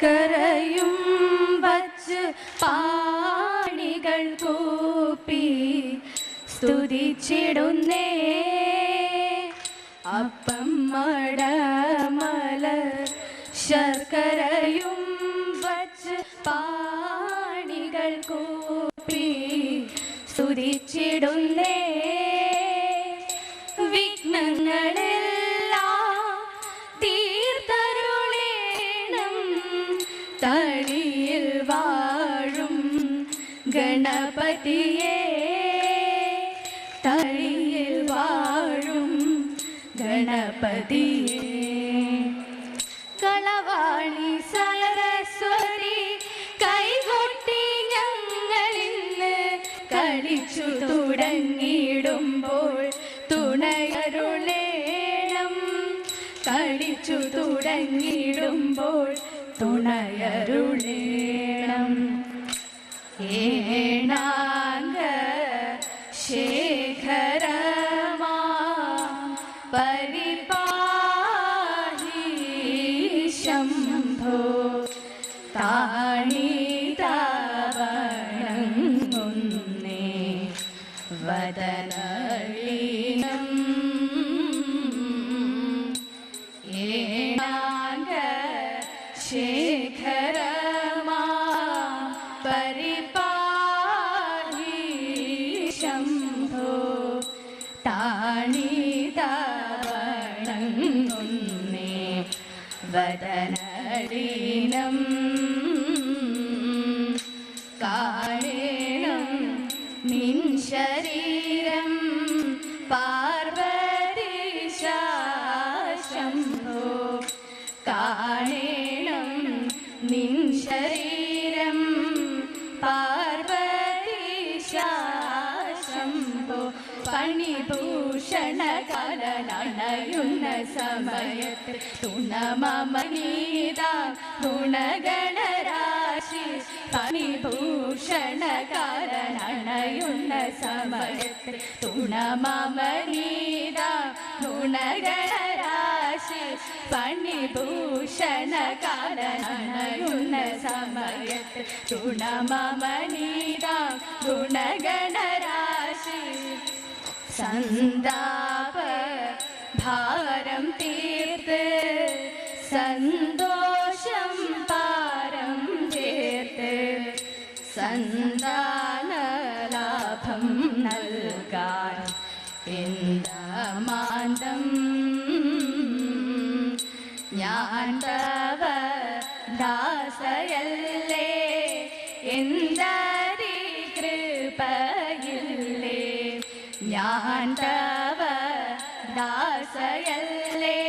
ശർക്കരയും വച്ച് പാണികൾ കൂപ്പി സ്തുതിച്ചിടുന്നേ. അപ്പം മടമല ശർക്കരയും വച്ച് പാണികൾ കൂപ്പി സ്തുതിച്ചിടുന്നേ. വിഘ്നങ്ങളെല്ലാം തീർത്തരുളേണം തളിയിൽ വാഴും ഗണപതിയേ. തളിയിൽ വാഴും ഗണപതിയേ. കളവാണി സരസ്വതി കൈകൊട്ടി ഞങ്ങളിന്ന് കളിച്ചു തുടങ്ങിയിടുമ്പോൾ തുണയരുളേണം. കളിച്ചു തുടങ്ങിയിടുമ്പോൾ തുണയരുളേണം. ഏണാംഗ ശേഖരമാ പരിപാഹി ശംഭോ. താണീതാവണങ്ങുന്നേ വദനളീനം. ഏണാംഗ ശേഖരമാ പരിപാഹി ശംഭോ. താണീതാവണങ്ങുന്നേ വദനളീനം. കാണേണം നിൻ ശരീരം പാർവതീശ ശംഭോ. കാണേണം നിൻ ശരീരം പാർവതീശ ശംഭോ. പണിഭൂഷണകലനണയുന്ന സമയത്ത് തുണമമനീത ഗുണഗണരാശി. പണിഭൂഷണകലനണയുന്ന സമയത്ത് തുണമമനീത ഗുണഗണരാശി. പണിഭൂഷണകലനണയുന്ന സമയത്ത് തുണമമനീത ഗുണഗണരാശി. സന്താപ ഭാരം തീർത്ത് സന്തോഷം പാരം ചേർത്ത് സന്താനലാഭം നൽകാൻ എന്താമാന്തം. ഞാൻ തവ ദാസയല്ലേ എന്താരി കൃപയില്ലേ. ഞാൻ തവ ദാസയല്ലേ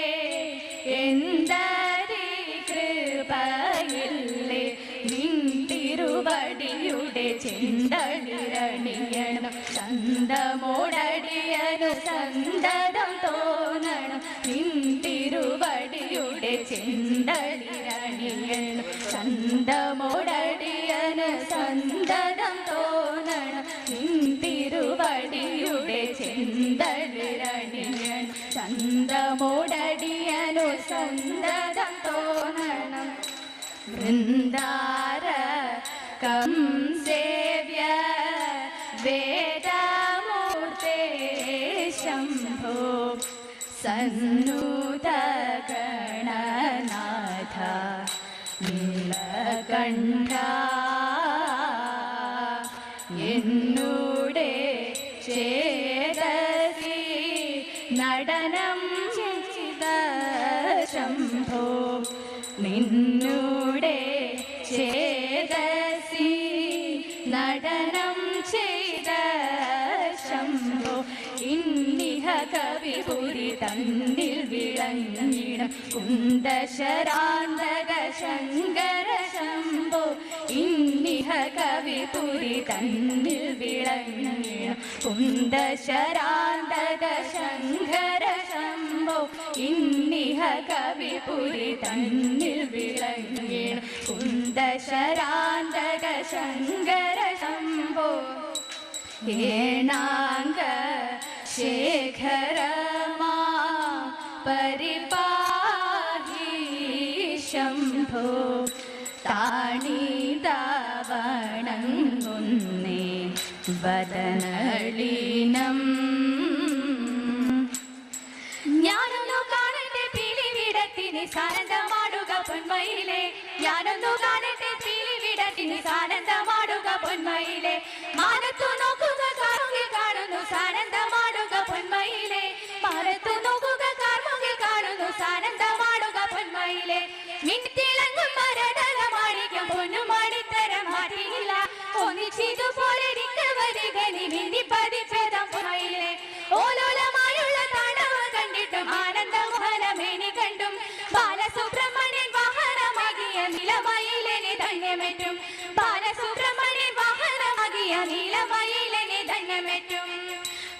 എന്താരി കൃപയില്ലേ. നിൻ തിരുവടിയുടെ ചെണ്ടളിരണിയണം ചന്തമോടടിയനു സന്തതം തോന്നണം. നിൻ തിരുവടിയുടെ ചെണ്ടളിരണിയണം ചന്തമോടടിയനു സന്തതം തോന്നണം. നിൻ തിരുവടിയുടെ ചെണ്ടളിരണിയണം ചന്തമോടടിയനു സന്തതം തോന്നണം. വൃന്ദാരകം സേവ്യ വേദമൂർത്തേ ശംഭോ. സന്നൂത ഗണനാഥ നീലകണ്ഠ. എന്നൂടെ ചേതസി നടനം ചെയ്ത ശംഭോ. നിന്നൂടെ ചേതസി നടനം ചെയ്ത ശംഭോ. ഇന്നിഹ കവിപുരി തന്നിൽ വിളങ്ങിടം കുന്ദശരാന്തക ശങ്കര ശംഭോ. ഇന്നിഹ കവിപുരി തന്നിൽ വിളങ്ങിടം കുന്ദശരാന്തക ശങ്കര ശംഭോ. ഇന്നിഹ കവിപുരി തന്നിൽ വിളങ്ങിടം കുന്ദശരാന്തക ശങ്കര ശംഭോ. ഏണാംഗ ശേഖരമാ പരിപാഹി शम्भो കാണിതാവണങ്ങുന്നേ വദനളിനം. ഞാനൊന്നു കാണട്ടെ പിലിവിടത്തിന് സാനന്ദമാടുക പൊന്മയിലെ, ഞാനൊന്നു കാണട്ടെ പിലിവിടത്തിന് സാനന്ദമാടുക പൊന്മയിലെ. മാനത്തു നോക്കുക കാർമുകിൽ കാണുന്നു സാനന്ദമാടുക പൊന്മയിലെ, മാനത്തു നോക്കുക കാർമുകിൽ കാണുന്നു സാനന്ദമാടുക പൊന്മയിലെ. മിന്നിത്തിളങ്ങും മരതക മാണിക്യം പൊന്നുമാടിത്തരം മാറ്റിയില്ല, ഒന്നിച്ചിതുപോലെ വരിക നീ മിന്നി പതിച്ചതം പൊന്മയിലെ. ഓലോലമായുള്ള തണവ് കണ്ടിട്ടും ആനന്ദമോഹനമേനി കണ്ടും ബാലസുബ്രഹ്മണ്യൻ വാഹനമാകിയ നിലമയിലെന്നെ ധന്യമേറ്റും, ബാലസുബ്രഹ്മണ്യൻ വാഹനമാകിയ നിലമയിലെന്നെ ധന്യമേറ്റും.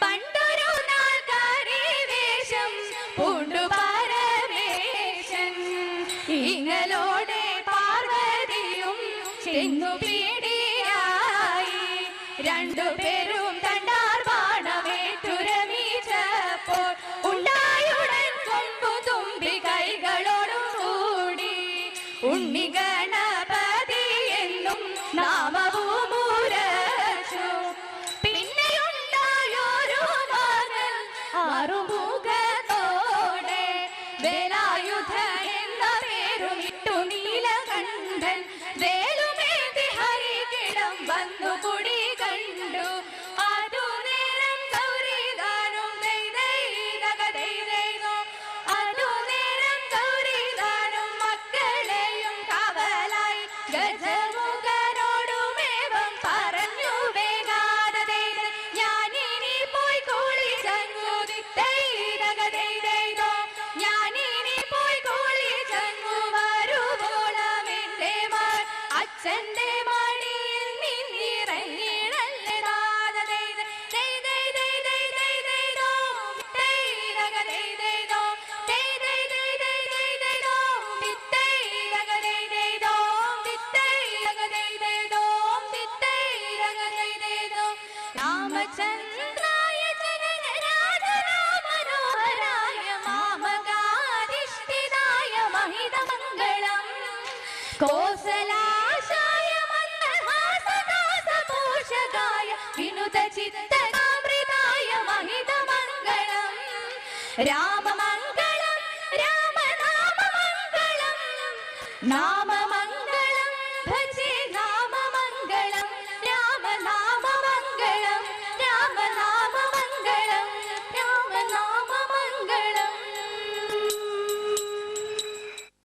പണ്ടൊരു നാൾക്കാരി വേഷം പൂണ്ടു പരമേശൻ, ഇങ്ങളോടെ പാർവതിയും ചെന്നു പീഡിയായി. രണ്ടുപേരും തണ്ടാർ ബാണമേറ്റുരമിച്ചപ്പോൾ ഉണ്ടായുടൻ കൊമ്പു തുമ്പി കൈകളോടും കൂടി ഉണ്ണി ഗണപതി എന്നും നാമവും ഉരച്ചു. പിന്നെയുണ്ടായൊരു മകൻ ആറുമുഖത്തോടെ വേലായുധൻ എന്ന പേരുമിട്ടു നീലകണ്ഠൻ. വേലുമേന്തി ഹരികിടം വന്നു കുടി കണ്ടു. അതു നേരം ഗൗരിദാനും അതു നേരം ഗൗരിദാനും മക്കളെയും കാവലായി ഗജമുഖനോടുമേവം പറഞ്ഞു വേഗാതെ, ഞാനിനി പോയി കുളിച്ചങ്ങു ദിത്തൈതോ, ഞാനിനി പോയി കുളിച്ചങ്ങു വരുവോളമെന്റെ അച്ഛന്റെ മടിയിൽ നിന്നിറങ്ങിടല്ലേ. രാമചന്ദ്രായ ജനരാജരാമനോഹരായ മാമകാധിഷ്ഠിതായ മഹിതമംഗളം, കോസലാശായ മന്ദഹാസദാസപോഷകായ വിനുതചിത്തനാമൃതായ മഹിതമംഗളം. രാമ